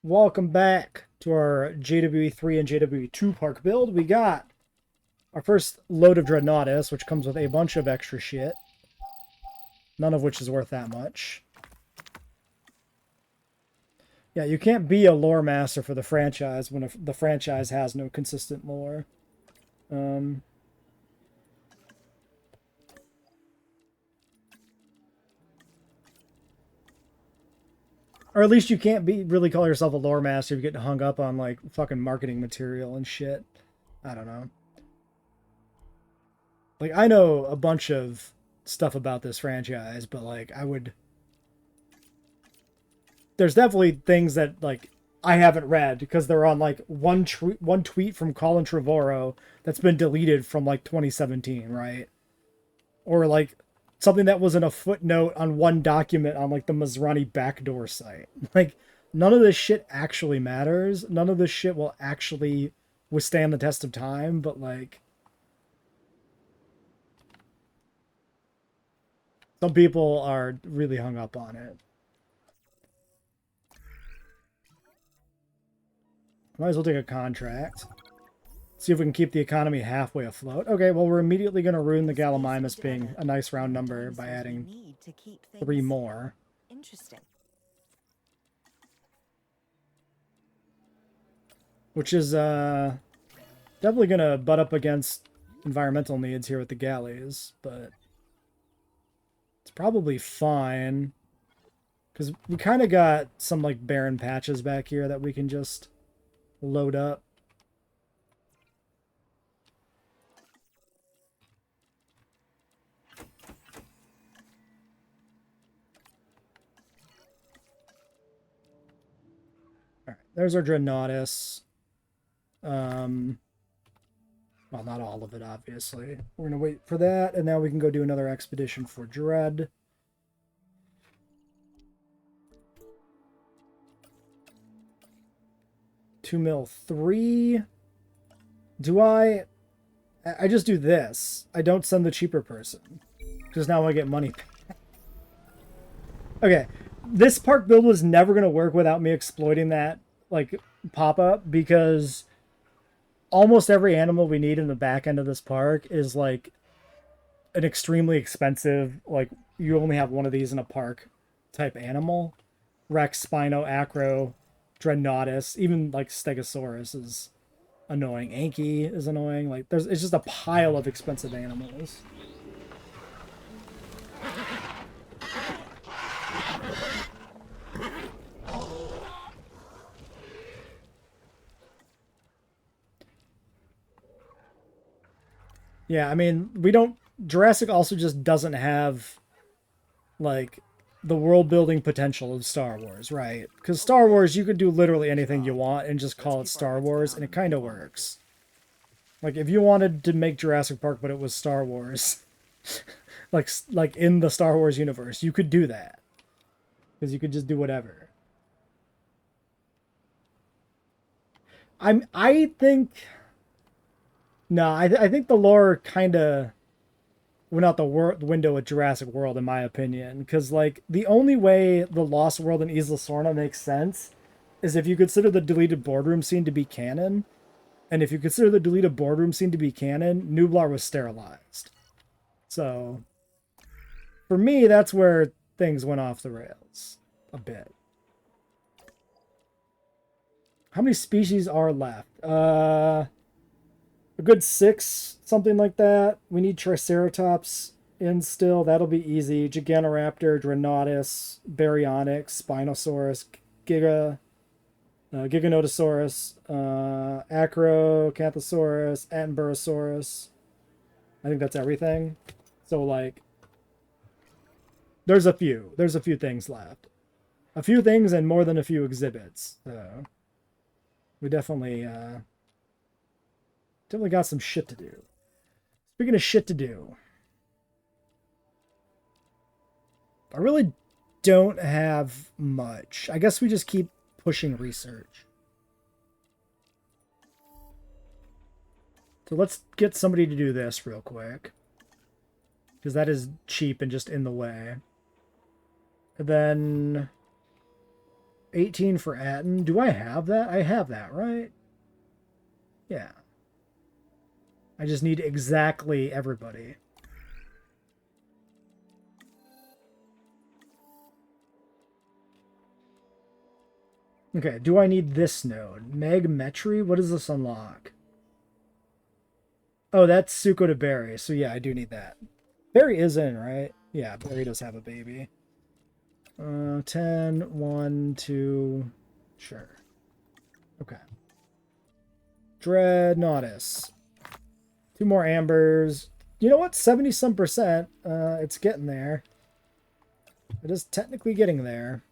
Welcome back to our JWE3 and JWE2 park build. We got our first load of Dreadnoughtus, which comes with a bunch of extra shit. None of which is worth that much. Yeah, you can't be a lore master for the franchise when the franchise has no consistent lore. Or at least you can't really call yourself a lore master if you get hung up on like fucking marketing material and shit. I don't know. Like, I know a bunch of stuff about this franchise, but like there's definitely things that like I haven't read because they're on like one tweet from Colin Trevorrow that's been deleted from like 2017, right? Or like something that was in a footnote on one document on like the Masrani backdoor site. Like, none of this shit actually matters. None of this shit will actually withstand the test of time, but like some people are really hung up on it. Might as well take a contract. See if we can keep the economy halfway afloat. Okay, well, we're immediately going to ruin the Gallimimus being a nice round number by adding 3 more. Interesting. Which is definitely going to butt up against environmental needs here with the galleys, but it's probably fine. Because we kind of got some like barren patches back here that we can just load up. Alright, there's our Dreadnoughtus. Well, not all of it, obviously. We're going to wait for that, and now we can go do another expedition for Dread. $2 mil 3. Do I just do this. I don't send the cheaper person. Because now I get money. Okay. This park build was never going to work without me exploiting that, like, pop-up, because almost every animal we need in the back end of this park is, like, an extremely expensive, like, you only have one of these in a park type animal. Rex, Spino, Acro, Dreadnoughtus, even, like, Stegosaurus is annoying. Anki is annoying. Like, it's just a pile of expensive animals. Yeah, I mean, we don't... Jurassic also just doesn't have, like, the world-building potential of Star Wars, right? Because Star Wars, you could do literally anything you want and just call it Star Wars, and it kind of works. Like, if you wanted to make Jurassic Park, but it was Star Wars, like in the Star Wars universe, you could do that. Because you could just do whatever. I think... No, I think the lore kind of went out the window with Jurassic World, in my opinion. Because, like, the only way the Lost World and Isla Sorna makes sense is if you consider the deleted boardroom scene to be canon. And if you consider the deleted boardroom scene to be canon, Nublar was sterilized. So, for me, that's where things went off the rails a bit. How many species are left? A good 6, something like that. We need Triceratops in still. That'll be easy. Gigantoraptor, Dreadnoughtus, Baryonyx, Spinosaurus, Giganotosaurus, Acrocanthosaurus, Attenborosaurus. I think that's everything. So, like, there's a few. There's a few things left. A few things and more than a few exhibits. So, we definitely got some shit to do. Speaking of shit to do, I really don't have much. I guess we just keep pushing research. So let's get somebody to do this real quick. Because that is cheap and just in the way. And then 18 for Atten. Do I have that? I have that, right? Yeah. I just need exactly everybody. Okay, do I need this node? Megmetry? What does this unlock? Oh, that's Suko to Barry. So yeah, I do need that. Barry is in, right? Yeah, Barry does have a baby. 10, 1, 2. Sure. Okay. Dreadnoughtus. 2 more ambers. You know what? 70-some percent. It's getting there. It is technically getting there.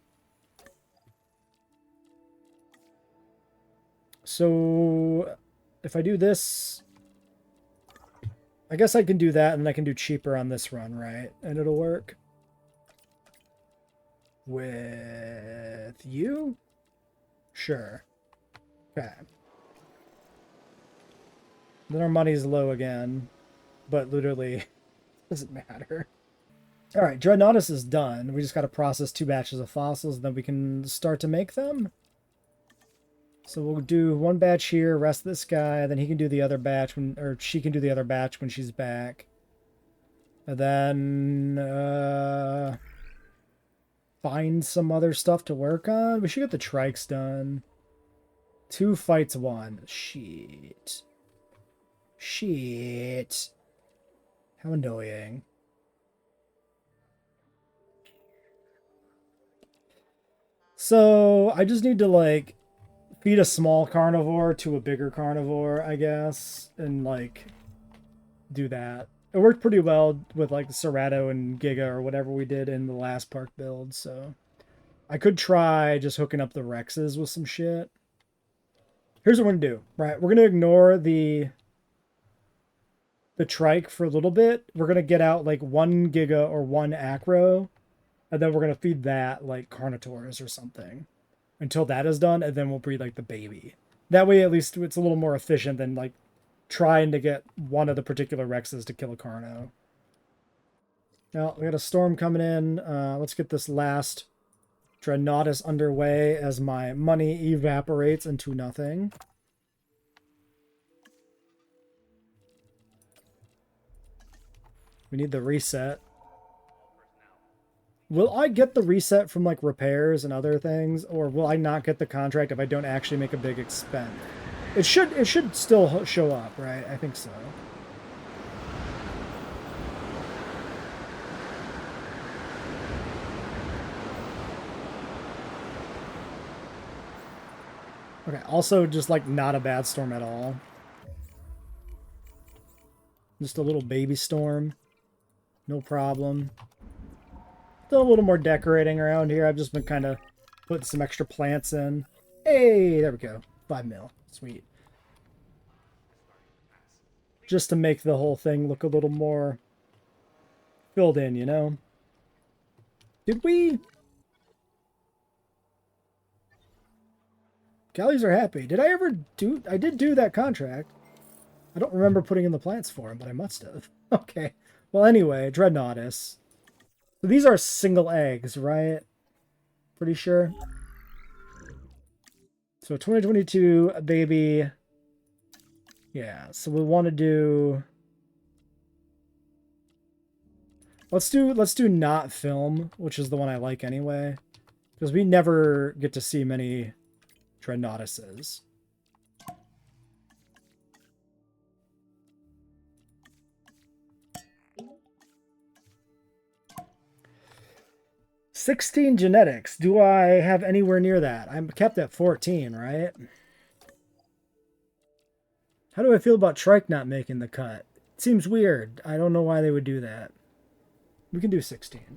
So if I do this, I guess I can do that and I can do cheaper on this run, right? And it'll work. With you? Sure. Okay. Then our money's low again, but literally doesn't matter. All right, Dreadnoughtus is done. We just got to process 2 batches of fossils, and then we can start to make them. So we'll do 1 batch here, rest this guy, then he can do the other batch when, or she can do the other batch when she's back. And then find some other stuff to work on. We should get the trikes done. 2 fights 1. Shit. Shit. How annoying. So I just need to like feed a small carnivore to a bigger carnivore, I guess, and like do that. It worked pretty well with like Cerato and Giga or whatever we did in the last park build, so I could try just hooking up the Rexes with some shit. Here's what we're gonna do, right? We're gonna ignore the trike for a little bit. We're gonna get out like 1 Giga or 1 Acro, and then we're gonna feed that like Carnotaurs or something until that is done, and then we'll breed like the baby. That way at least it's a little more efficient than like trying to get one of the particular Rexes to kill a Carno. Now we got a storm coming in. Let's get this last Dreadnoughtus underway as my money evaporates into nothing. We need the reset. Will I get the reset from like repairs and other things, or will I not get the contract if I don't actually make a big expend? It should still show up, right? I think so. Okay, also just like not a bad storm at all. Just a little baby storm. No problem. Still a little more decorating around here. I've just been kind of putting some extra plants in. Hey, there we go. 5 mil. Sweet. Just to make the whole thing look a little more filled in, you know? Did we... Galleys are happy. Did I ever do... I did do that contract. I don't remember putting in the plants for him, but I must have. Okay. Well, anyway, Dreadnoughtus. So these are single eggs, right? Pretty sure. So 2022, a baby. Yeah, so we want to do... Let's do not film, which is the one I like anyway. Because we never get to see many Dreadnoughtuses. $16 genetics. Do I have anywhere near that? I'm kept at 14, right? How do I feel about Trike not making the cut? It seems weird. I don't know why they would do that. We can do 16.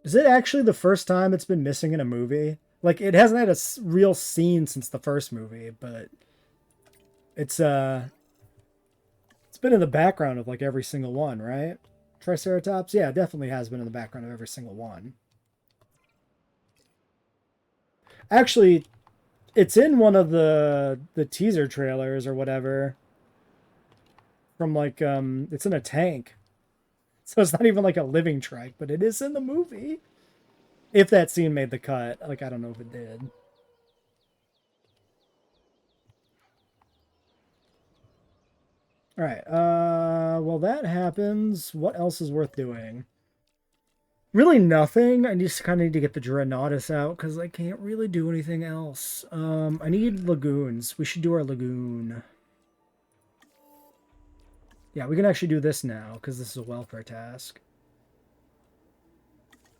Is it actually the first time it's been missing in a movie? Like, it hasn't had a real scene since the first movie, but it's been in the background of like every single one, right? Triceratops? Yeah, it definitely has been in the background of every single one. Actually, it's in one of the teaser trailers or whatever. From like, it's in a tank. So it's not even like a living trike, but it is in the movie. If that scene made the cut. Like, I don't know if it did. Alright, well that happens. What else is worth doing? Really nothing. I just kind of need to get the Dreadnoughtus out because I can't really do anything else. I need lagoons. We should do our lagoon. Yeah, we can actually do this now because this is a welfare task.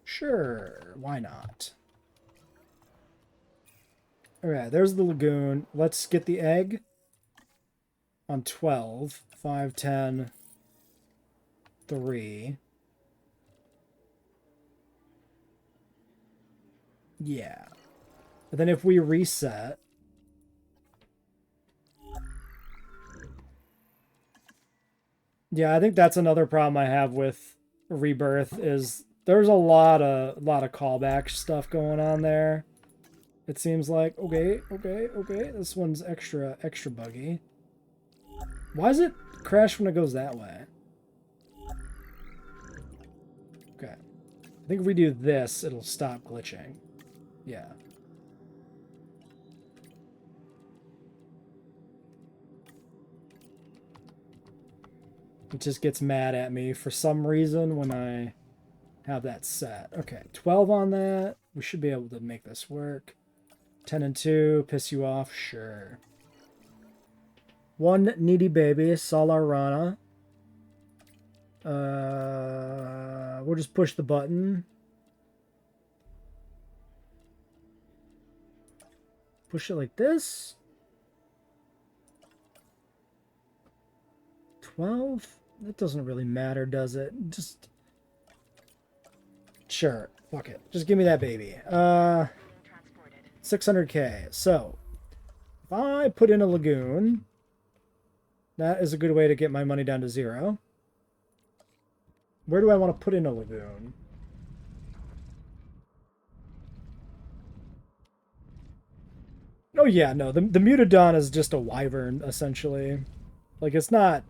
Sure, why not? Alright, there's the lagoon. Let's get the egg on 12. 5, 10, 3. Yeah. But then if we reset... Yeah, I think that's another problem I have with Rebirth is there's a lot of callback stuff going on there. It seems like okay. This one's extra buggy. Why does it crash when it goes that way? Okay. I think if we do this, it'll stop glitching. Yeah. It just gets mad at me for some reason when I have that set. Okay, 12 on that. We should be able to make this work. 10 and 2, piss you off? Sure. One needy baby, Salarana. We'll just push the button. Push it like this. 12? That doesn't really matter, does it? Just... Sure. Fuck it. Just give me that baby. 600k. So, if I put in a lagoon, that is a good way to get my money down to 0. Where do I want to put in a lagoon? Oh yeah, no, the Mutodon is just a wyvern, essentially. Like, it's not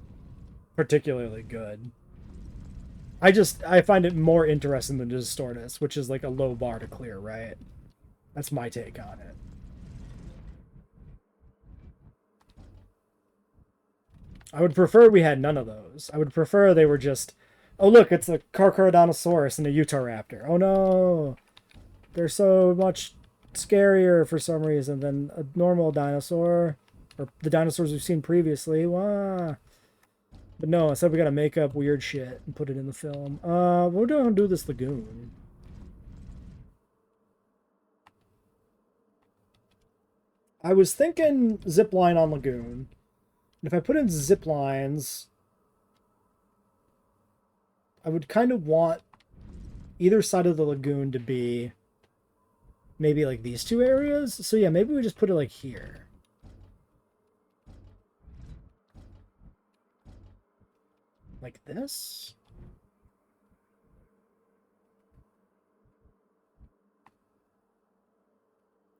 particularly good. I find it more interesting than Distortus, which is like a low bar to clear, right? That's my take on it. I would prefer we had none of those. I would prefer they were just, oh look, it's a Cretaceous and a Utahraptor. Oh no! They're so much scarier for some reason than a normal dinosaur. Or the dinosaurs we've seen previously. Wah! But no, instead we gotta make up weird shit and put it in the film. What do I do this lagoon? I was thinking zipline on lagoon. And if I put in zip lines, I would kind of want either side of the lagoon to be maybe like these two areas. So yeah, maybe we just put it like here. Like this?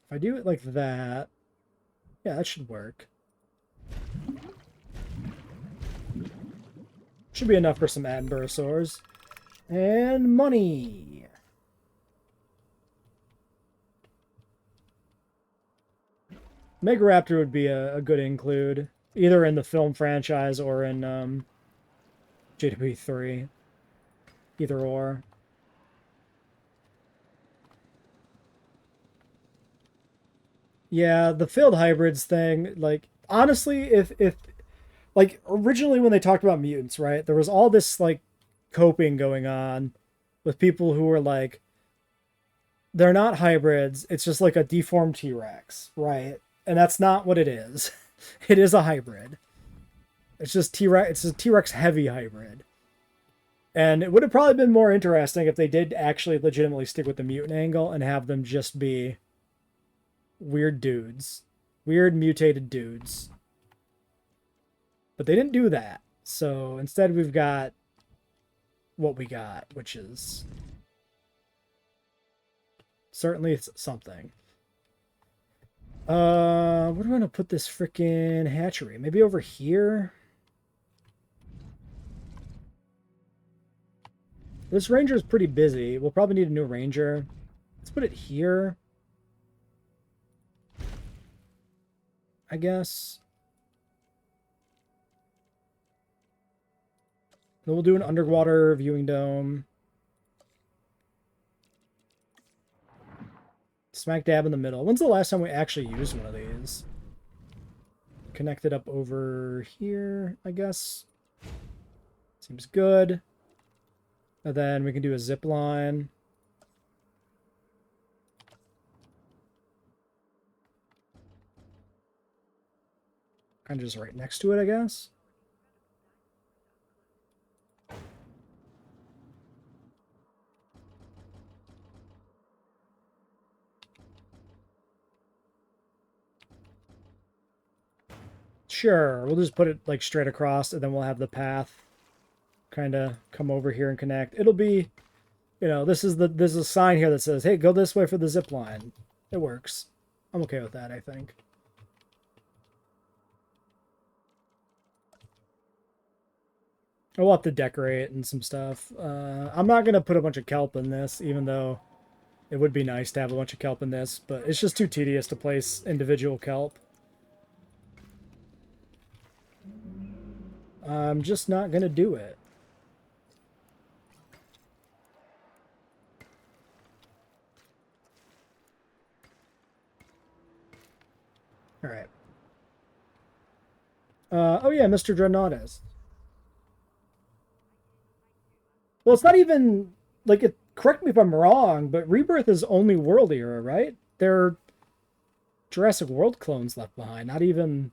If I do it like that, yeah, that should work. Should be enough for some Attenborosaurus. And money! Megaraptor would be a good include, either in the film franchise or in JWE3. Either or. Yeah, the failed hybrids thing, like, honestly, if like, originally when they talked about mutants, right, there was all this, like, coping going on with people who were like, they're not hybrids, it's just like a deformed T-Rex, right? And that's not what it is. It is a hybrid. It's just T-Rex, it's a T-Rex heavy hybrid. And it would have probably been more interesting if they did actually legitimately stick with the mutant angle and have them just be weird dudes. Weird mutated dudes. But they didn't do that. So instead we've got what we got, which is certainly something. Where do I want to put this frickin' hatchery? Maybe over here? This ranger is pretty busy. We'll probably need a new ranger. Let's put it here, I guess. Then we'll do an underwater viewing dome. Smack dab in the middle. When's the last time we actually used one of these? Connected up over here, I guess. Seems good. And then we can do a zip line. Kind of just right next to it, I guess. Sure, we'll just put it like straight across, and then we'll have the path kind of come over here and connect. It'll be, you know, there's a sign here that says, hey, go this way for the zip line. It works. I'm okay with that, I think. I'll have to decorate and some stuff. I'm not going to put a bunch of kelp in this, even though it would be nice to have a bunch of kelp in this, but it's just too tedious to place individual kelp. I'm just not going to do it. All right. Oh yeah, Mr. Dreadnoughtus. Well, it's not even like it. Correct me if I'm wrong, but Rebirth is only World Era, right? There are Jurassic World clones left behind, not even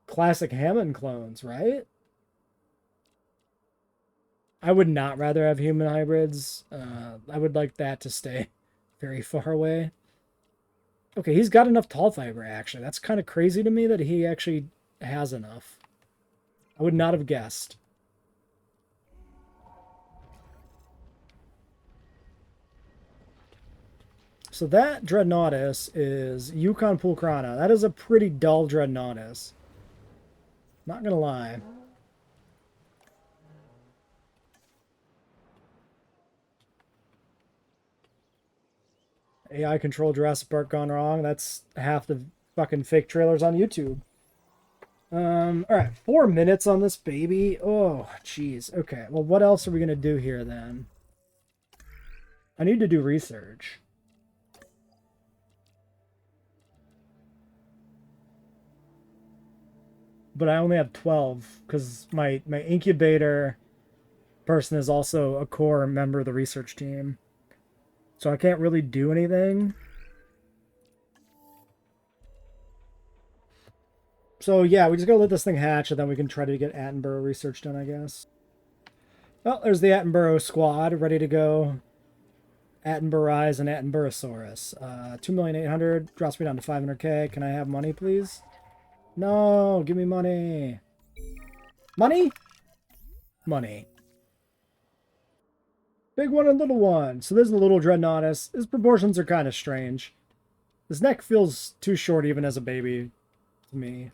classic Hammond clones, right? I would not rather have human hybrids. I would like that to stay very far away. Okay, he's got enough tall fiber, actually. That's kind of crazy to me that he actually has enough. I would not have guessed. So that Dreadnoughtus is Yukon Pulcrana. That is a pretty dull Dreadnoughtus. Not gonna lie. AI controlled Jurassic Park gone wrong. That's half the fucking fake trailers on YouTube. Alright, 4 minutes on this baby. Oh, jeez. Okay, well, what else are we gonna do here then? I need to do research. But I only have 12 because my incubator person is also a core member of the research team. So I can't really do anything. So yeah, we just gotta let this thing hatch and then we can try to get Attenborough research done, I guess. Well, there's the Attenborough squad ready to go. Attenborough and Attenborosaurus. 2,800,000 drops me down to 500k. Can I have money, please? No, give me money. Money? Money. Big one and little one. So there's the little Dreadnoughtus. His proportions are kind of strange. His neck feels too short even as a baby to me.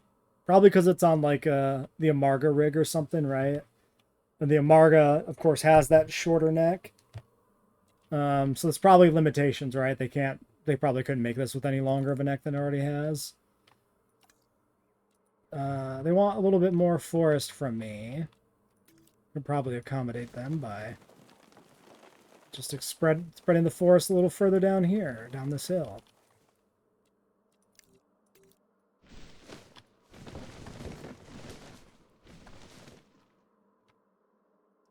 Probably because it's on like the Amarga rig or something, right? And the Amarga, of course, has that shorter neck. So there's probably limitations, right? They probably couldn't make this with any longer of a neck than it already has. They want a little bit more forest from me. Could probably accommodate them by just spreading the forest a little further down here, down this hill.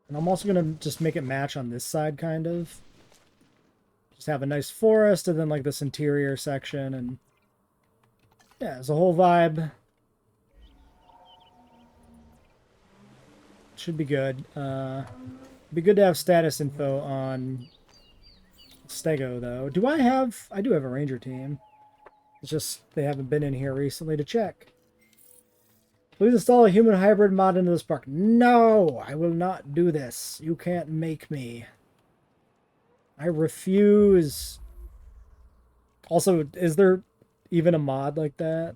And I'm also going to just make it match on this side, kind of. Just have a nice forest, and then like this interior section, and yeah, it's a whole vibe. Should be good. Be good to have status info on Stego, though. I do have a ranger team. It's just they haven't been in here recently to check. Please install a human hybrid mod into this park. No, I will not do this. You can't make me. I refuse. Also, is there even a mod like that?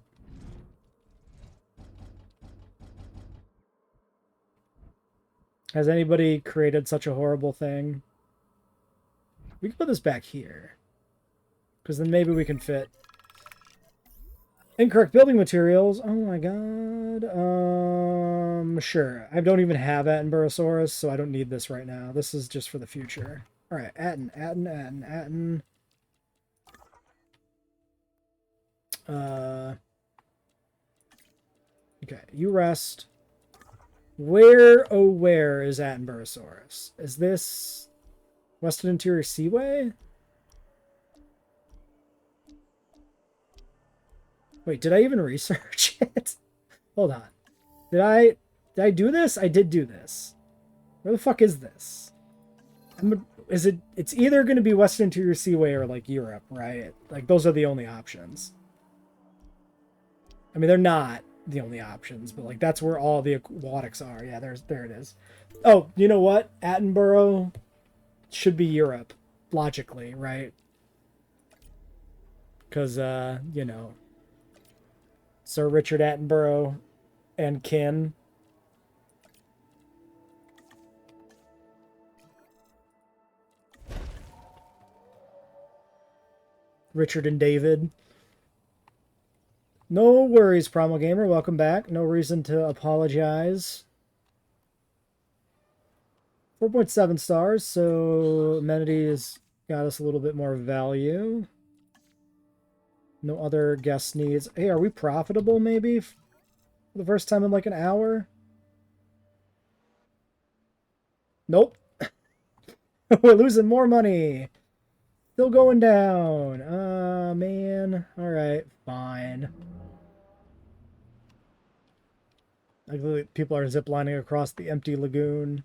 Has anybody created such a horrible thing? We can put this back here. Because then maybe we can fit. Incorrect building materials. Oh my god. Sure. I don't even have Attenborosaurus, so I don't need this right now. This is just for the future. Alright, Atten. Okay, you rest. Where, oh where is Attenborosaurus? Is this Western Interior Seaway? Wait, did I even research it? Hold on. Did I do this? I did do this. Where the fuck is this? It's either going to be Western Interior Seaway or like Europe, right? Like those are the only options. I mean, they're not the only options, but like that's where all the aquatics are. Yeah, there it is. Oh, you know what? Attenborough should be Europe, logically, right? Because you know, Sir Richard Attenborough and kin. Richard and David. No worries, Primal Gamer. Welcome back. No reason to apologize. 4.7 stars, so amenities got us a little bit more value. No other guest needs. Hey, are we profitable maybe? For the first time in like an hour? Nope. We're losing more money. Still going down. Man. Alright, fine. Like people are ziplining across the empty lagoon.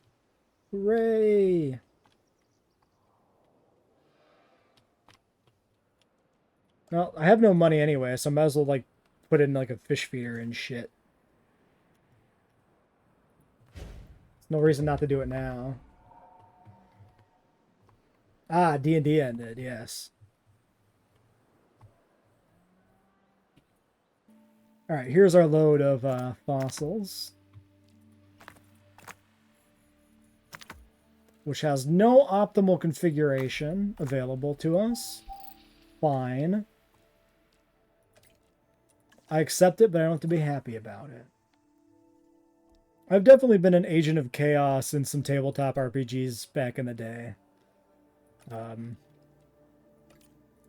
Hooray! Well, I have no money anyway, so I might as well like put in like a fish feeder and shit. There's no reason not to do it now. Ah, D&D ended, yes. Alright, here's our load of fossils. Which has no optimal configuration available to us. Fine. I accept it, but I don't have to be happy about it. I've definitely been an agent of chaos in some tabletop RPGs back in the day.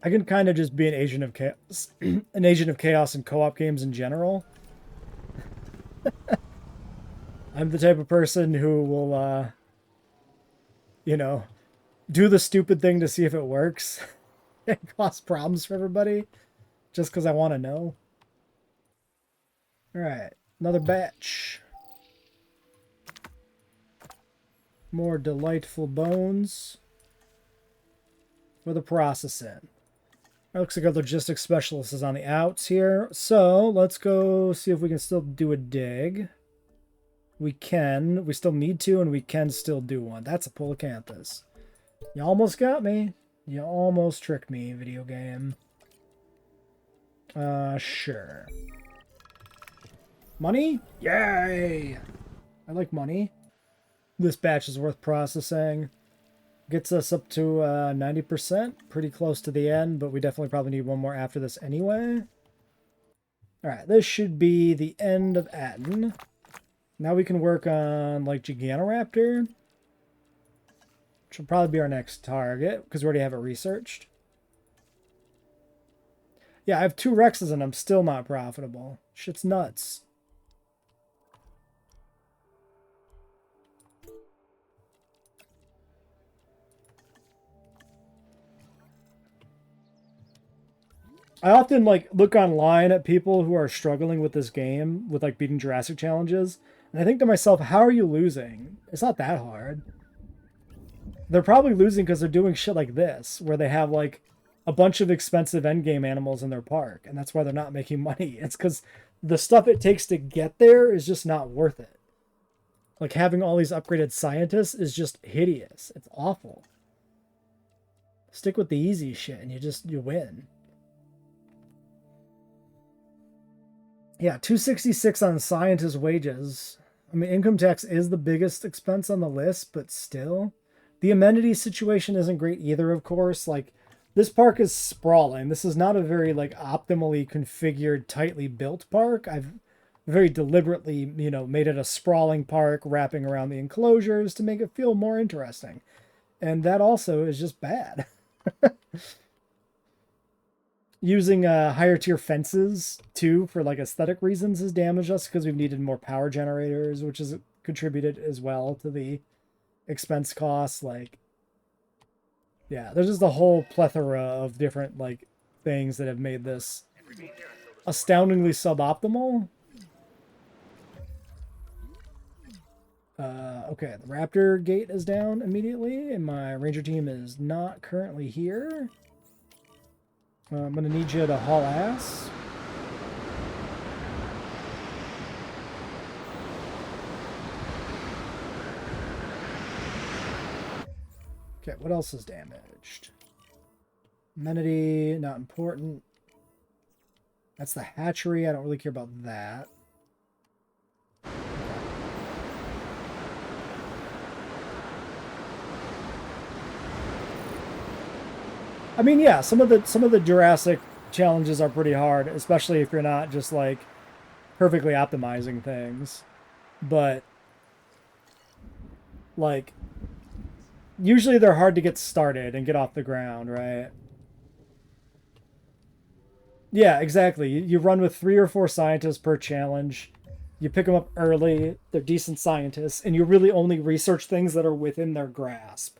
I can kind of just be an agent of chaos, an agent of chaos in co-op games in general. I'm the type of person who will, you know, do the stupid thing to see if it works and cause problems for everybody just because I want to know. All right, another batch. More delightful bones for the processing. It looks like our logistics specialist is on the outs here. So let's go see if we can still do a dig. We can. We still need to, and we can still do one. That's a Polacanthus. You almost got me. You almost tricked me, video game. Sure. Money? Yay! I like money. This batch is worth processing. Gets us up to 90%. Pretty close to the end, but we definitely probably need one more after this anyway. Alright, this should be the end of Atten. Now we can work on, like, Giganoraptor. Which will probably be our next target, because we already have it researched. Yeah, I have 2 Rexes and I'm still not profitable. Shit's nuts. I often like look online at people who are struggling with this game, with like beating Jurassic challenges, and I think to myself, how are you losing? It's not that hard. They're probably losing because they're doing shit like this, where they have like a bunch of expensive endgame animals in their park, and that's why they're not making money. It's because the stuff it takes to get there is just not worth it. Like having all these upgraded scientists is just hideous. It's awful. Stick with the easy shit and you win. Yeah, 266 on scientist wages. I mean, income tax is the biggest expense on the list, but still. The amenity situation isn't great either, of course. Like, this park is sprawling. This is not a very, like, optimally configured, tightly built park. I've very deliberately, you know, made it a sprawling park, wrapping around the enclosures to make it feel more interesting. And that also is just bad. Using higher tier fences too for like aesthetic reasons has damaged us because we've needed more power generators, which has contributed as well to the expense costs. Like, yeah, there's just a whole plethora of different like things that have made this astoundingly suboptimal. Okay, the raptor gate is down immediately, and my ranger team is not currently here. I'm gonna need you to haul ass. Okay, what else is damaged? Amenity, not important. That's the hatchery. I don't really care about that. I mean, yeah, some of the Jurassic challenges are pretty hard, especially if you're not just like perfectly optimizing things. But like usually they're hard to get started and get off the ground, right? Yeah, exactly. You run with 3 or 4 scientists per challenge. You pick them up early. They're decent scientists, and you really only research things that are within their grasp,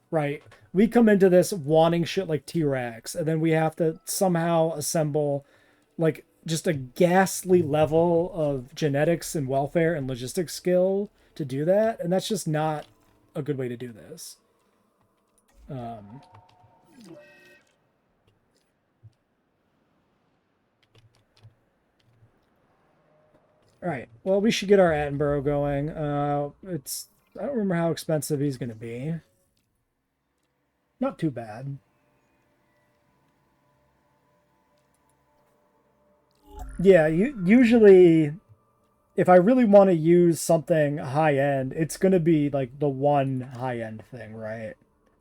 right? We come into this wanting shit like T-Rex, and then we have to somehow assemble like just a ghastly level of genetics and welfare and logistics skill to do that, and that's just not a good way to do this. Um, all right. Well, we should get our Attenborough going. I don't remember how expensive he's going to be. Not too bad. Yeah, usually if I really want to use something high end, it's going to be like the one high end thing, right?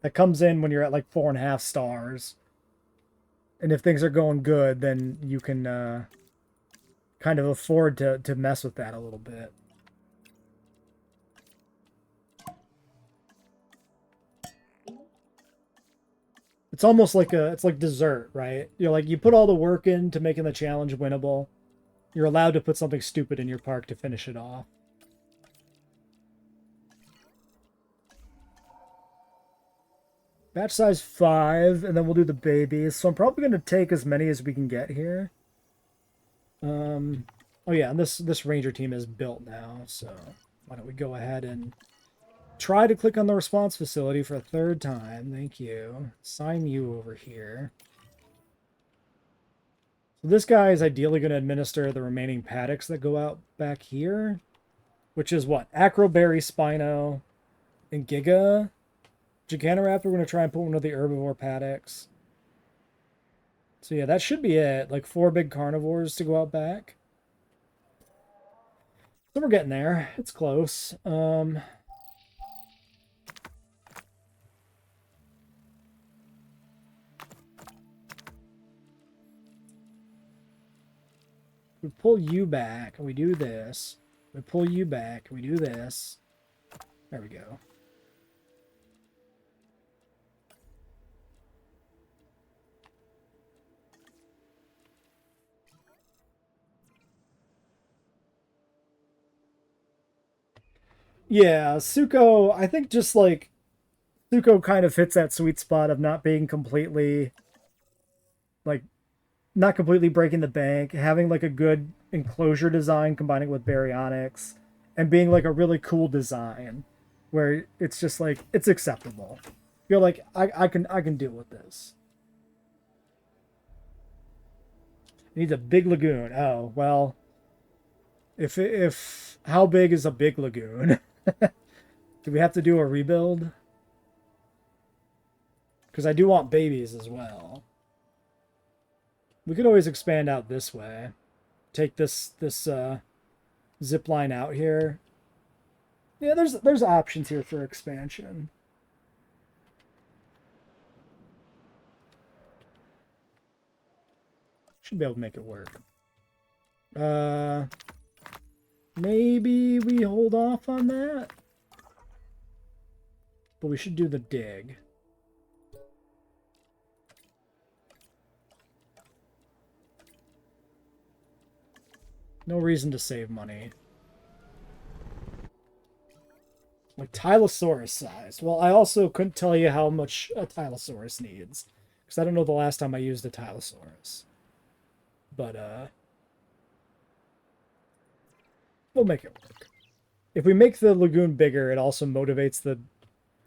That comes in when you're at like 4.5 stars. And if things are going good, then you can kind of afford to mess with that a little bit. It's almost like it's like dessert, right? You're like, you put all the work into making the challenge winnable. You're allowed to put something stupid in your park to finish it off. Batch size 5, and then we'll do the babies. So I'm probably going to take as many as we can get here. Oh yeah, and this ranger team is built now, so why don't we go ahead and try to click on the response facility for a 3rd time. Thank you. Sign you over here. So this guy is ideally going to administer the remaining paddocks that go out back here, which is what? Acroberry, Spino, and Giga. Gigantoraptor, we're going to try and put one of the herbivore paddocks. So yeah, that should be it. Like 4 big carnivores to go out back. So we're getting there. It's close. We pull you back, and we do this. We pull you back, and we do this. There we go. Yeah, Suko, I think just like Suko kind of fits that sweet spot of not being completely like not completely breaking the bank, having like a good enclosure design combining with baryonics, and being like a really cool design where it's just like it's acceptable. You're like, I can deal with this. It needs a big lagoon. Oh, well, if how big is a big lagoon? Do we have to do a rebuild? Because I do want babies as well. We could always expand out this way. Take this zip line out here. Yeah, there's options here for expansion. Should be able to make it work. Maybe we hold off on that. But we should do the dig. No reason to save money. Like Tylosaurus size. Well, I also couldn't tell you how much a Tylosaurus needs. Because I don't know the last time I used a Tylosaurus. But, we'll make it work. If we make the lagoon bigger, it also motivates the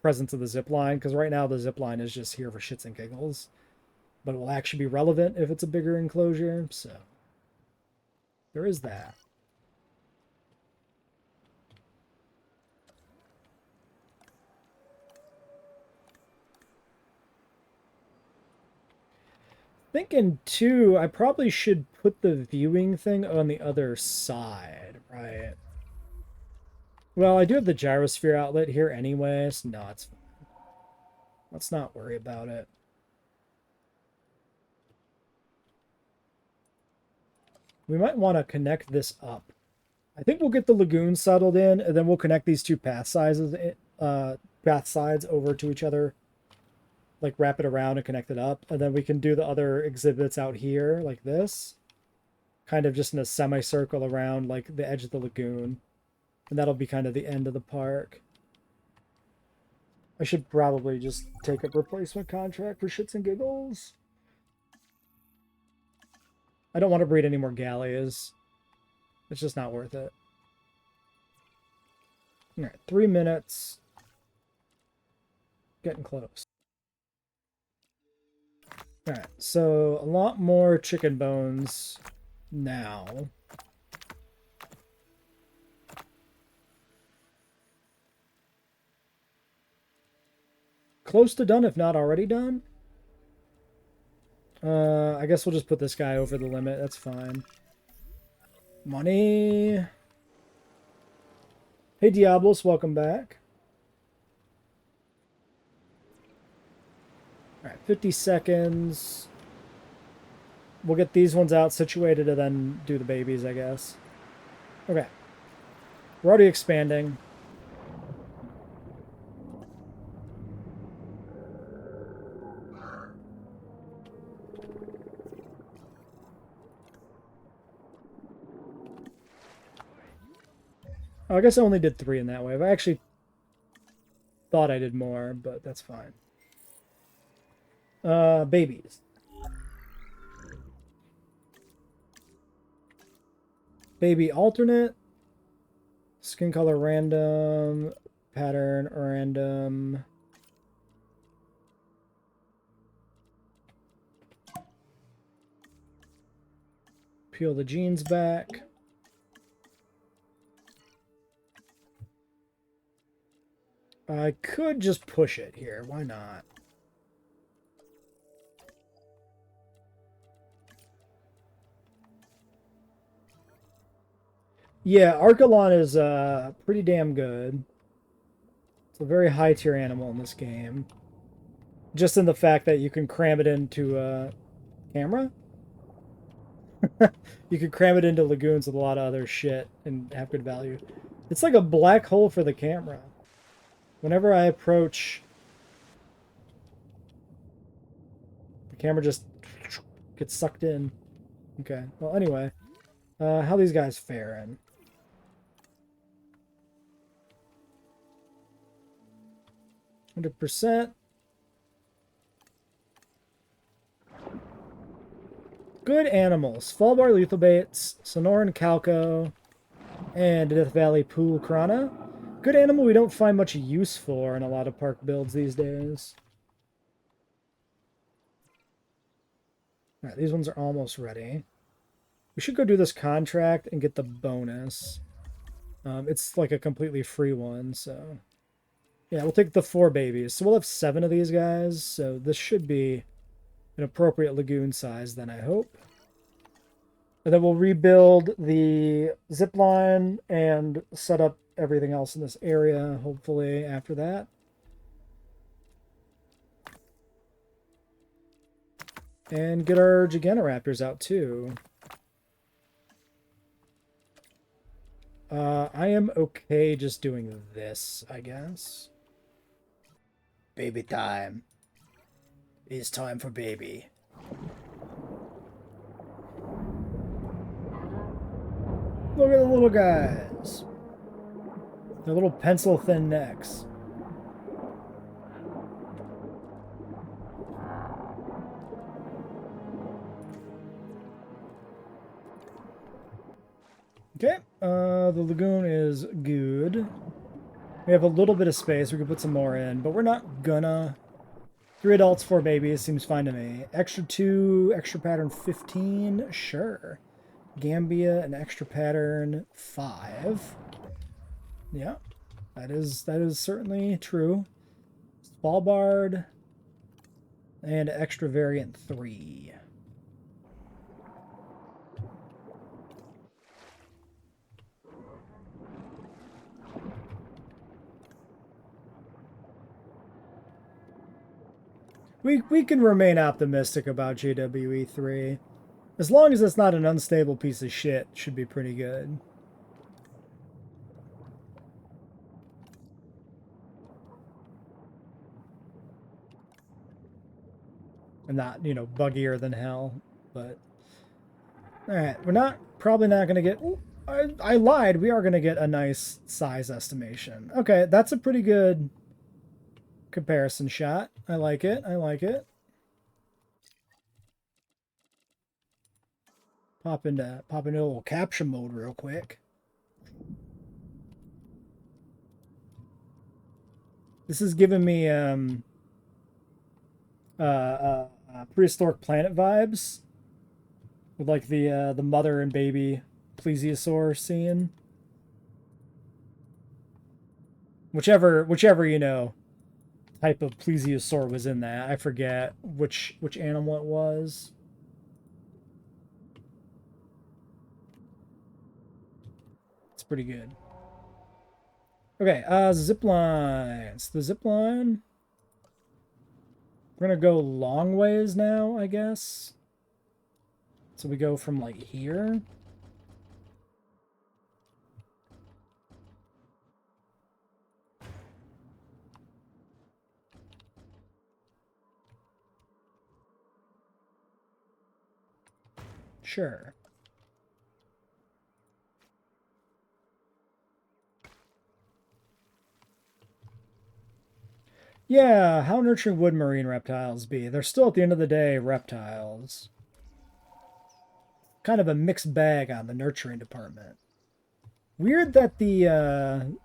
presence of the zip line. Because right now the zip line is just here for shits and giggles. But it will actually be relevant if it's a bigger enclosure. So, there is that. Thinking too, I probably should put the viewing thing on the other side, right? Well, I do have the gyrosphere outlet here anyway, so no, it's fine. Let's not worry about it. We might want to connect this up. I think we'll get the lagoon settled in, and then we'll connect these two path sides over to each other. Like wrap it around and connect it up, and then we can do the other exhibits out here like this, kind of just in a semicircle around like the edge of the lagoon, and that'll be kind of the end of the park. I should probably just take a replacement contract for shits and giggles. I don't want to breed any more galleas. It's just not worth it. All right, 3 minutes. Getting close. Alright, so a lot more chicken bones now. Close to done, if not already done. I guess we'll just put this guy over the limit. That's fine. Money. Hey, Diablos, welcome back. Alright, 50 seconds. We'll get these ones out situated and then do the babies, I guess. Okay. We're already expanding. Oh, I guess I only did 3 in that way. I actually thought I did more, but that's fine. Babies. Baby alternate. Skin color random. Pattern random. Peel the genes back. I could just push it here. Why not? Yeah, Archelon is pretty damn good. It's a very high tier animal in this game. Just in the fact that you can cram it into a camera. You can cram it into lagoons with a lot of other shit and have good value. It's like a black hole for the camera. Whenever I approach, the camera just gets sucked in. Okay, well anyway, how these guys faring? 100%. Good animals. Fallbar Lethal Baits, Sonoran Calco, and Death Valley Pool Krana. Good animal we don't find much use for in a lot of park builds these days. Alright, these ones are almost ready. We should go do this contract and get the bonus. It's like a completely free one, so... Yeah, we'll take the 4 babies. So we'll have 7 of these guys, so this should be an appropriate lagoon size then, I hope. And then we'll rebuild the zip line and set up everything else in this area, hopefully, after that. And get our Gigantoraptors out, too. I am okay just doing this, I guess. Baby time. It's time for baby. Look at the little guys. Their little pencil-thin necks. Okay, the lagoon is good. We have a little bit of space. We can put some more in, but we're not gonna. 3 adults, 4 babies. Seems fine to me. Extra 2, extra pattern 15. Sure. Gambia, an extra pattern 5. Yeah, that is certainly true. Svalbard, and extra variant 3. We can remain optimistic about JWE3. As long as it's not an unstable piece of shit, it should be pretty good. And not, you know, buggier than hell, but... Alright, we're probably not going to get... Ooh, I lied, we are going to get a nice size estimation. Okay, that's a pretty good comparison shot. I like it, I like it. Pop into a little capture mode real quick. This is giving me prehistoric planet vibes, with like the mother and baby plesiosaur scene. Whichever you know type of plesiosaur was in that. I forget which animal it was. It's pretty good. Okay, zip lines. The zip line. We're gonna go long ways now, I guess. So we go from like here. Sure. Yeah, how nurturing would marine reptiles be? They're still, at the end of the day, reptiles. Kind of a mixed bag on the nurturing department. Weird that the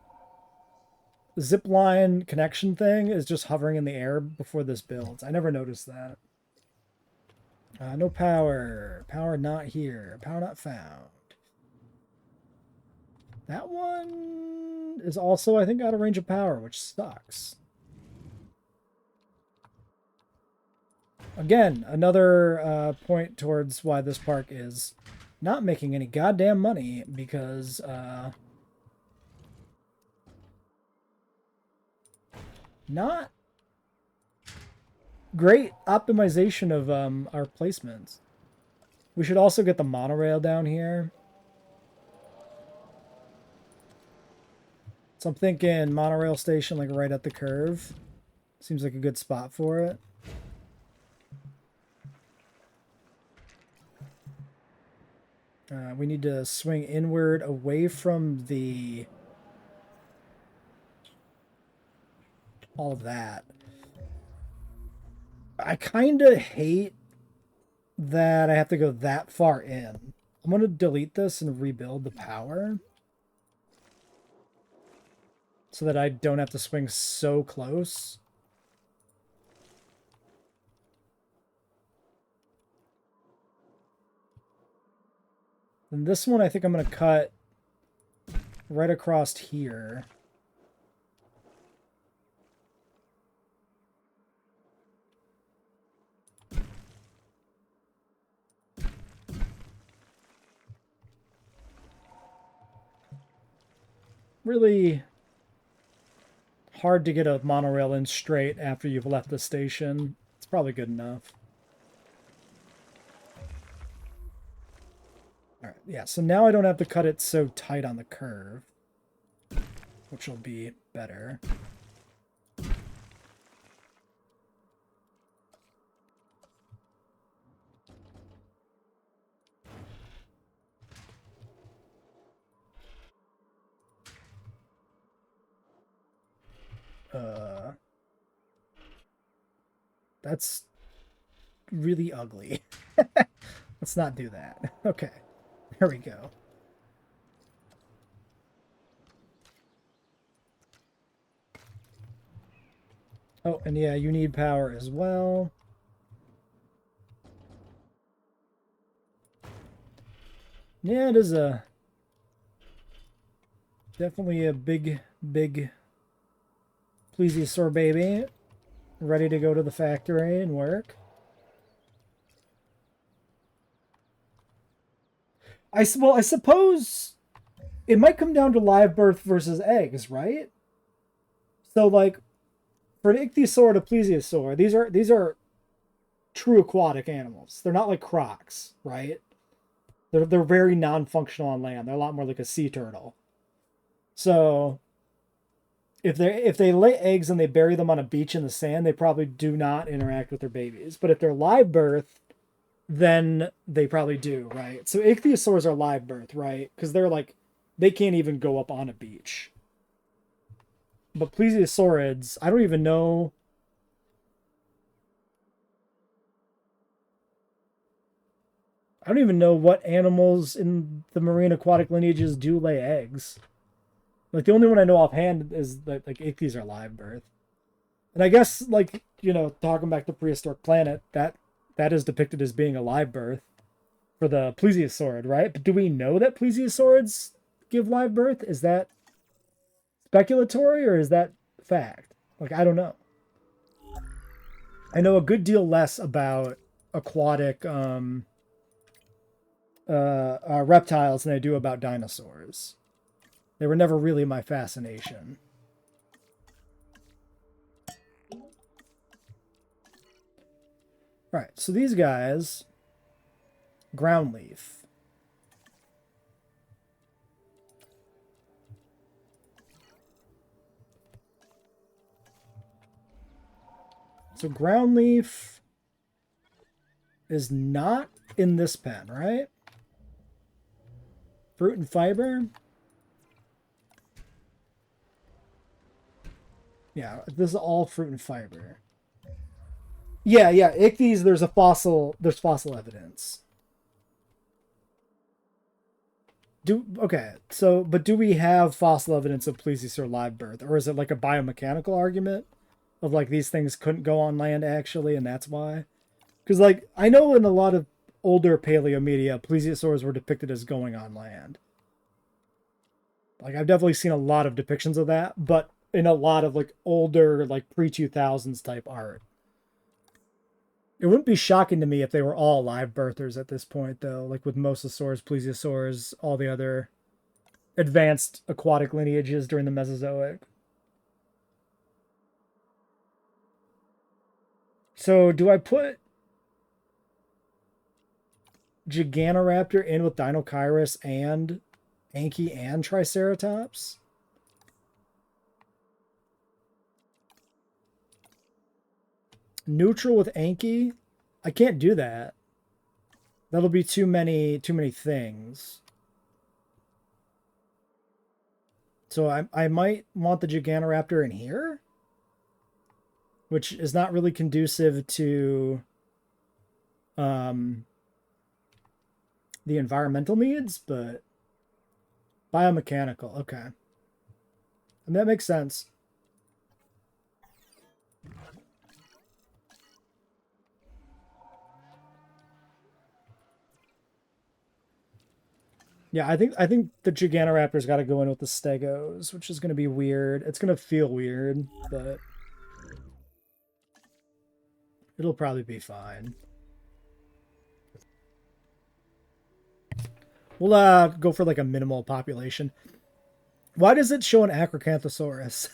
zip line connection thing is just hovering in the air before this builds. I never noticed that. No power. Power not here. Power not found. That one is also, I think, out of range of power, which sucks. Again, another point towards why this park is not making any goddamn money, because not great optimization of our placements. We should also get the monorail down here. So I'm thinking monorail station like right at the curve. Seems like a good spot for it. We need to swing inward away from the... all of that. I kind of hate that I have to go that far in. I'm going to delete this and rebuild the power, so that I don't have to swing so close. And this one I think I'm going to cut right across here. really hard to get a monorail in straight after you've left the station. It's probably good enough. Alright, yeah, so now I don't have to cut it so tight on the curve, which will be better. That's really ugly. Let's not do that. Okay, there we go. Oh, and yeah, you need power as well. Yeah, it is definitely a big plesiosaur baby, ready to go to the factory and work. I suppose it might come down to live birth versus eggs, right? So, like, for an ichthyosaur to plesiosaur, these are true aquatic animals. They're not like crocs, right? They're very non-functional on land. They're a lot more like a sea turtle. So if they lay eggs and they bury them on a beach in the sand, they probably do not interact with their babies. But if they're live birth, then they probably do, right? So ichthyosaurs are live birth, right? Because they can't even go up on a beach. But plesiosaurids, I don't even know. I don't even know what animals in the marine aquatic lineages do lay eggs. Like, the only one I know offhand is that, like, ichthyos are live birth. And I guess, like, you know, talking back to Prehistoric Planet, that is depicted as being a live birth for the plesiosaurid, right? But do we know that plesiosaurids give live birth? Is that speculatory or is that fact? Like, I don't know. I know a good deal less about aquatic reptiles than I do about dinosaurs. They were never really my fascination. Alright, so these guys, ground leaf. So ground leaf is not in this pen, right? Fruit and fiber. Yeah, this is all fruit and fiber. Yeah, ichthyos, there's fossil evidence. But do we have fossil evidence of plesiosaur live birth? Or is it like a biomechanical argument of like these things couldn't go on land actually, and that's why? Because, like, I know in a lot of older paleomedia, plesiosaurs were depicted as going on land. Like, I've definitely seen a lot of depictions of that, but in a lot of, like, older, like, pre-2000s type art. It wouldn't be shocking to me if they were all live birthers at this point, though, like with mosasaurs, plesiosaurs, all the other advanced aquatic lineages during the Mesozoic. So, do I put Giganoraptor in with Deinocheirus and Anki and Triceratops? Neutral with Anki? I can't do that. That'll be too many things. So I might want the Giganoraptor in here, which is not really conducive to the environmental needs, but biomechanical. Okay. And that makes sense. Yeah, I think the Giganoraptor's got to go in with the Stegos, which is going to be weird. It's going to feel weird, but it'll probably be fine. We'll go for like a minimal population. Why does it show an Acrocanthosaurus?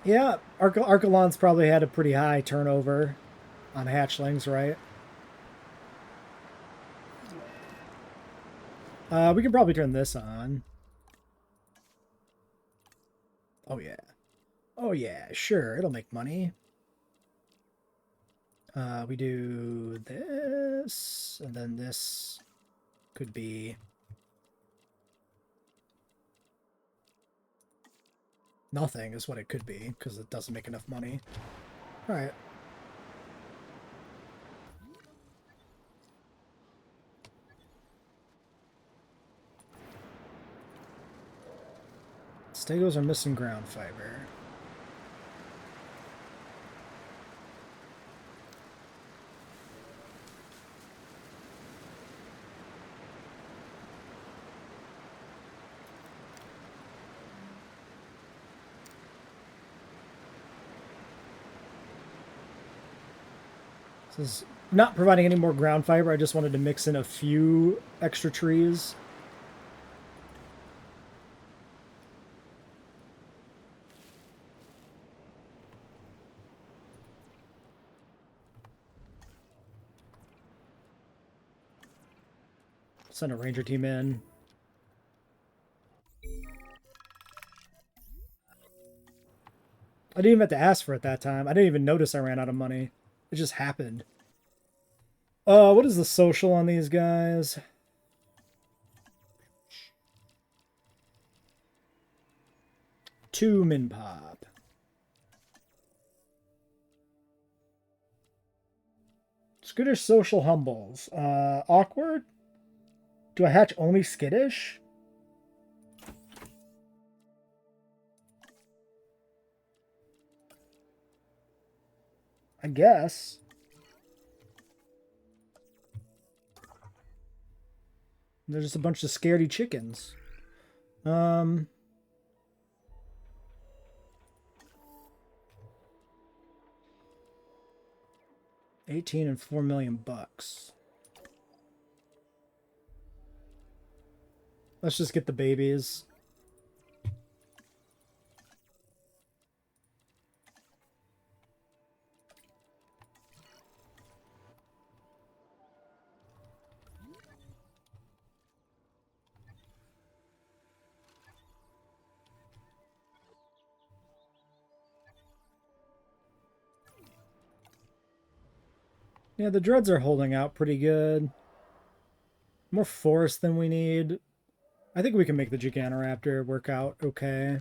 Yeah, Archelon's probably had a pretty high turnover on hatchlings, right? We can probably turn this on. Oh yeah. Oh yeah, sure, it'll make money. We do this, and then this could be nothing is what it could be, because it doesn't make enough money. Alright. Stegos are missing ground fiber. This is not providing any more ground fiber. I just wanted to mix in a few extra trees. Send a ranger team in. I didn't even have to ask for it that time. I didn't even notice I ran out of money. It just happened. What is the social on these guys? Two min pop. Skittish social humbles. Awkward? Do I hatch only skittish? I guess. They're just a bunch of scaredy chickens. 18 and 4 million bucks. Let's just get the babies. Yeah, the dreads are holding out pretty good. More forest than we need. I think we can make the Gigantoraptor work out okay.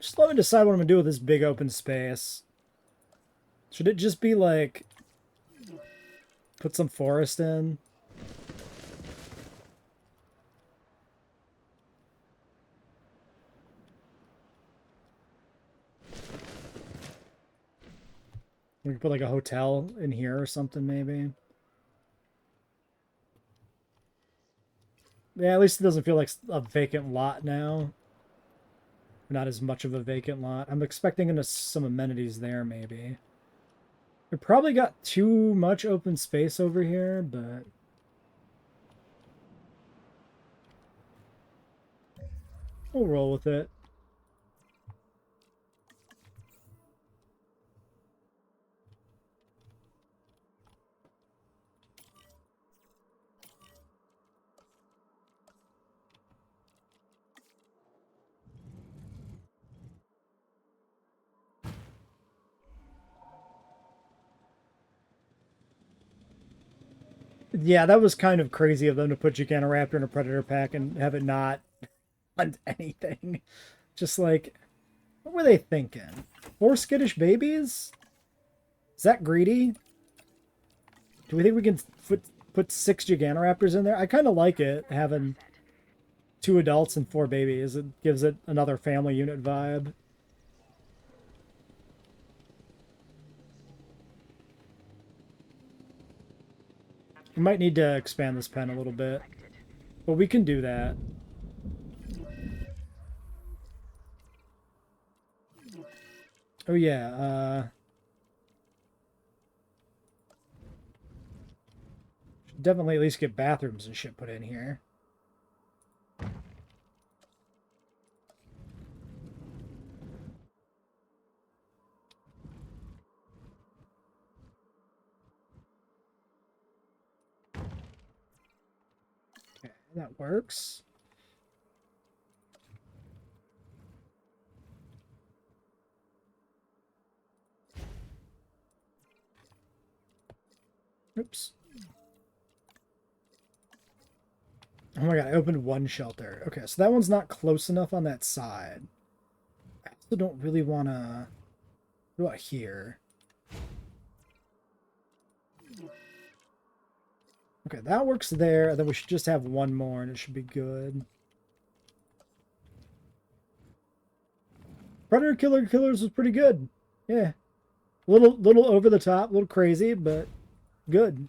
Just let me decide what I'm going to do with this big open space. Should it just be like... put some forest in? We could put like a hotel in here or something maybe. Yeah, at least it doesn't feel like a vacant lot now. Not as much of a vacant lot. I'm expecting some amenities there maybe. We probably got too much open space over here, but... we'll roll with it. Yeah, that was kind of crazy of them to put Gigantoraptor in a Predator pack and have it not hunt anything. Just like, what were they thinking? 4 skittish babies? Is that greedy? Do we think we can put 6 Gigantoraptors in there? I kind of like it, having 2 adults and 4 babies. It gives it another family unit vibe. We might need to expand this pen a little bit, but we can do that. Oh yeah, should definitely at least get bathrooms and shit put in here. Okay, that works. Oops. Oh my god, I opened one shelter. Okay, so that one's not close enough on that side. I also don't really want to... What about here? Okay, that works there. And then we should just have one more and it should be good. Predator Killers was pretty good. Yeah. Little over the top, a little crazy, but good.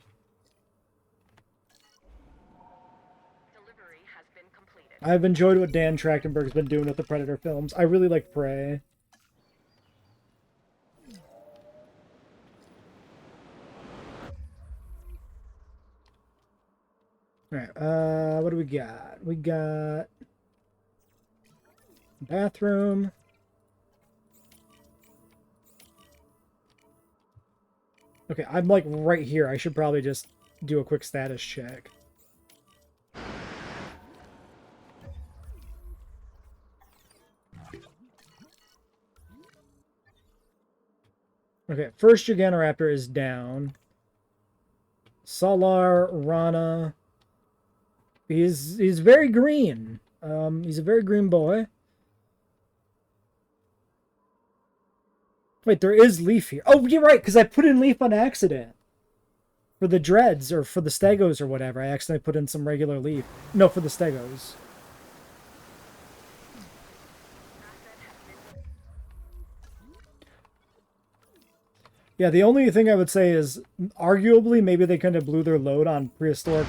I've enjoyed what Dan Trachtenberg's been doing with the Predator films. I really like Prey. Alright, what do we got? We got bathroom. Okay, I'm like right here. I should probably just do a quick status check. Okay, first Utahraptor is down. Solar Rana. He's very green. He's a very green boy. Wait, there is leaf here. Oh, you're right, because I put in leaf on accident. For the dreads, or for the stegos or whatever. I accidentally put in some regular leaf. No, for the stegos. Yeah, the only thing I would say is, arguably, maybe they kind of blew their load on prehistoric.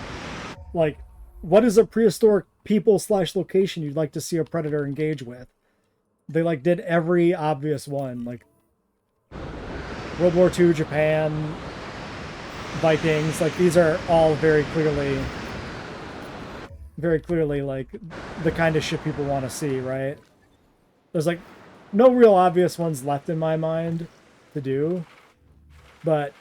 Like, what is a prehistoric people/location you'd like to see a predator engage with? They, like, did every obvious one. Like, World War II, Japan, Vikings. Like, these are all very clearly, like, the kind of shit people want to see, right? There's, like, no real obvious ones left in my mind to do. But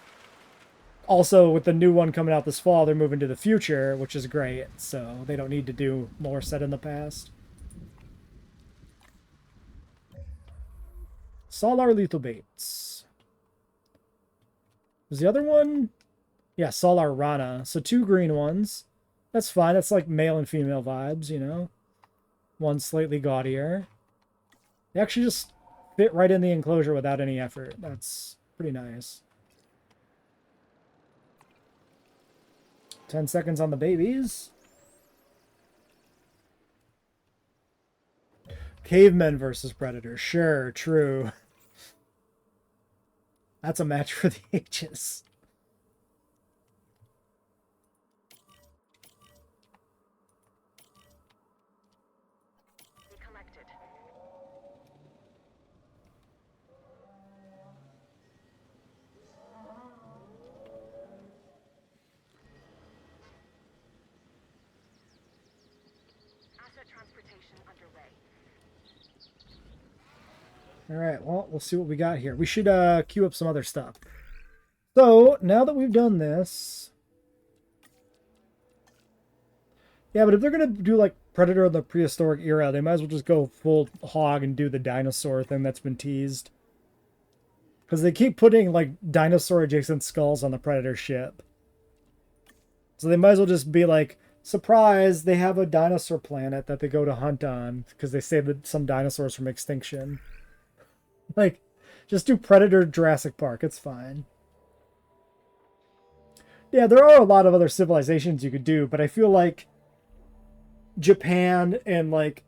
also, with the new one coming out this fall, they're moving to the future, which is great. So they don't need to do more set in the past. Solar Lethal Baits. Was the other one? Yeah, Solar Rana. So 2 green ones. That's fine. That's like male and female vibes, you know? One slightly gaudier. They actually just fit right in the enclosure without any effort. That's pretty nice. 10 seconds on the babies. Cavemen versus predators. Sure, true. That's a match for the ages. Alright, well, we'll see what we got here. We should queue up some other stuff. So, now that we've done this... Yeah, but if they're going to do, like, Predator in the prehistoric era, they might as well just go full hog and do the dinosaur thing that's been teased. Because they keep putting, like, dinosaur-adjacent skulls on the Predator ship. So they might as well just be like, surprise, they have a dinosaur planet that they go to hunt on. Because they saved some dinosaurs from extinction. Like, just do Predator Jurassic Park. It's fine. Yeah, there are a lot of other civilizations you could do, but I feel like Japan and, like,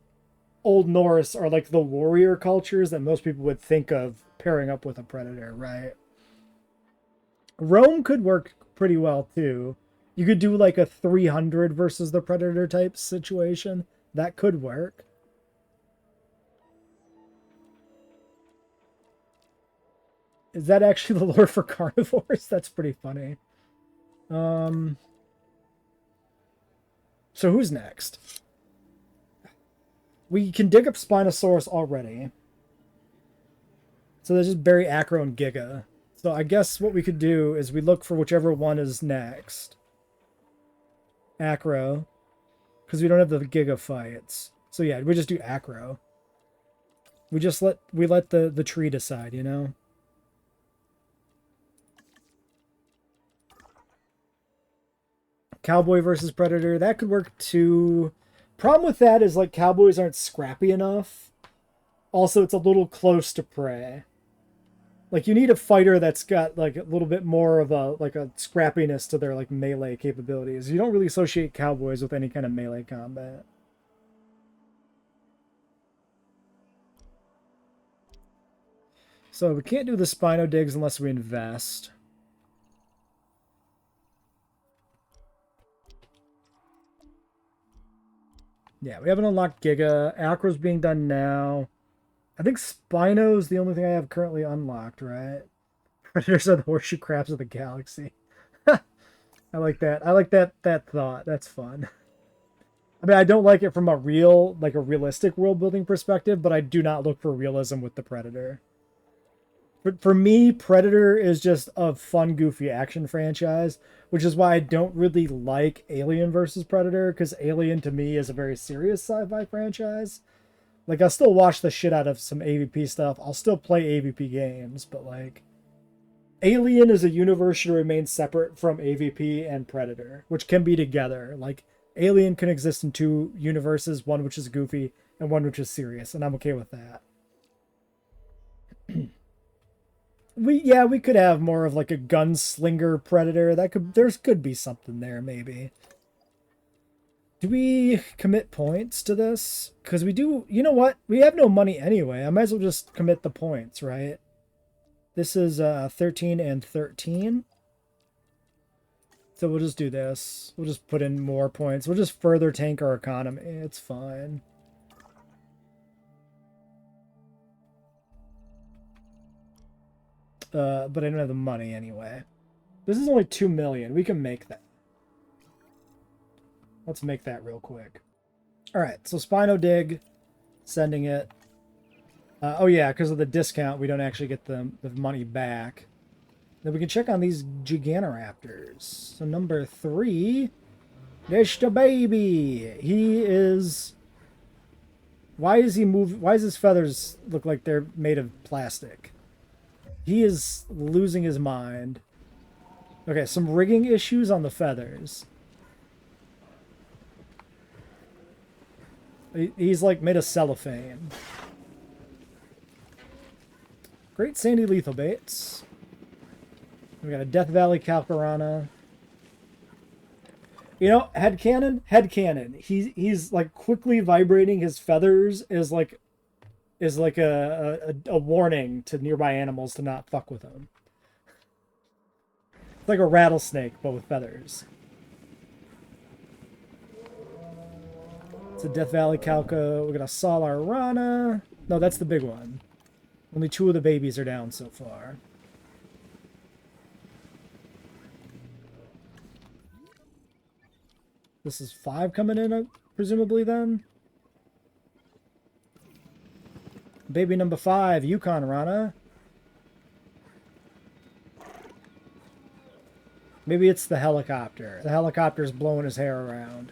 Old Norse are, like, the warrior cultures that most people would think of pairing up with a predator, right? Rome could work pretty well, too. You could do like a 300 versus the predator type situation. That could work. Is that actually the lore for carnivores? That's pretty funny. So who's next? We can dig up Spinosaurus already. So there's just Barry, Acro, and Giga. So I guess what we could do is we look for whichever one is next. Acro. Because we don't have the Giga fights. So yeah, we just do Acro. We just let the tree decide, you know? Cowboy versus Predator. That could work too. Problem with that is like cowboys aren't scrappy enough. Also, it's a little close to prey. Like you need a fighter that's got like a little bit more of a scrappiness to their like melee capabilities. You don't really associate cowboys with any kind of melee combat. So we can't do the Spino digs unless we invest. Yeah, we haven't unlocked Giga. Acro's being done now. I think Spino's the only thing I have currently unlocked, right? Predators are the horseshoe crabs of the galaxy. I like that. I like that thought. That's fun. I mean, I don't like it from a realistic world building perspective, but I do not look for realism with the Predator. For me, Predator is just a fun, goofy action franchise, which is why I don't really like Alien versus Predator, because Alien to me is a very serious sci-fi franchise. Like, I'll still watch the shit out of some AVP stuff. I'll still play AVP games, but like, Alien as a universe should remain separate from AVP and Predator, which can be together. Like, Alien can exist in two universes, one which is goofy and one which is serious, and I'm okay with that. We could have more of like a gunslinger Predator. There could be something there maybe. Do we commit points to this? Because we do, you know what? We have no money anyway. I might as well just commit the points, right? This is 13 and 13. So we'll just do this. We'll just put in more points. We'll just further tank our economy. It's fine. But I don't have the money anyway. This is only 2 million. We can make that. Let's make that real quick. All right, so Spino Dig, sending it. Oh yeah, because of the discount, we don't actually get the money back. Then we can check on these Gigantoraptors. So number 3, there's the baby. He is. Why is he move? Why does his feathers look like they're made of plastic? He is losing his mind. Okay, some rigging issues on the feathers. He's like made of cellophane. Great Sandy Lethal Baits. We got a Death Valley Calcarana. You know, headcanon. He's like quickly vibrating his feathers is like a warning to nearby animals to not fuck with him. It's like a rattlesnake, but with feathers. It's a Death Valley Calca. We got a Salarana. No, that's the big one. Only 2 of the babies are down so far. This is 5 coming in, presumably, then. Baby number 5, Yukon Rana. Maybe it's the helicopter. The helicopter's blowing his hair around.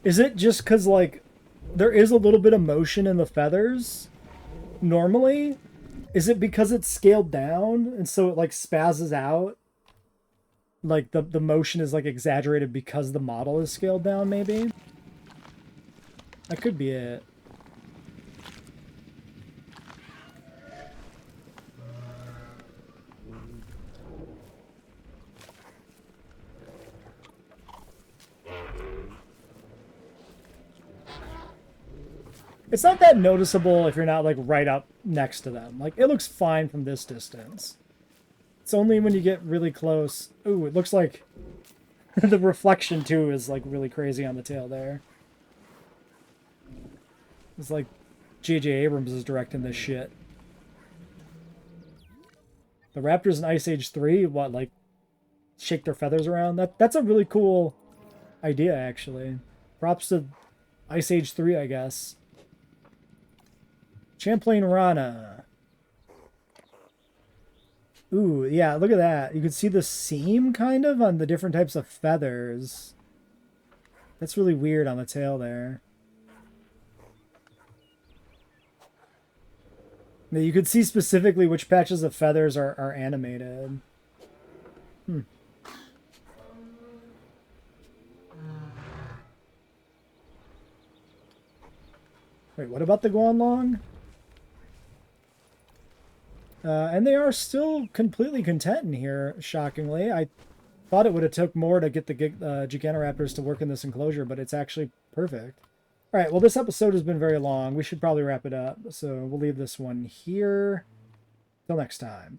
Is it just because, like, there is a little bit of motion in the feathers normally? Is it because it's scaled down and so it, like, spazzes out? Like, the motion is, like, exaggerated because the model is scaled down, maybe? That could be it. It's not that noticeable if you're not like right up next to them. Like it looks fine from this distance. It's only when you get really close. Ooh, it looks like the reflection too is like really crazy on the tail there. It's like J.J. Abrams is directing this shit. The raptors in Ice Age 3, what, like shake their feathers around? That's a really cool idea, actually. Props to Ice Age 3, I guess. Champlain Rana. Ooh, yeah, look at that. You can see the seam, kind of, on the different types of feathers. That's really weird on the tail there. Now, you could see specifically which patches of feathers are animated. Hmm. Wait, what about the Guanlong? And they are still completely content in here, shockingly. I thought it would have took more to get the Gigantoraptors to work in this enclosure, but it's actually perfect. All right, well, this episode has been very long. We should probably wrap it up, so we'll leave this one here. Till next time.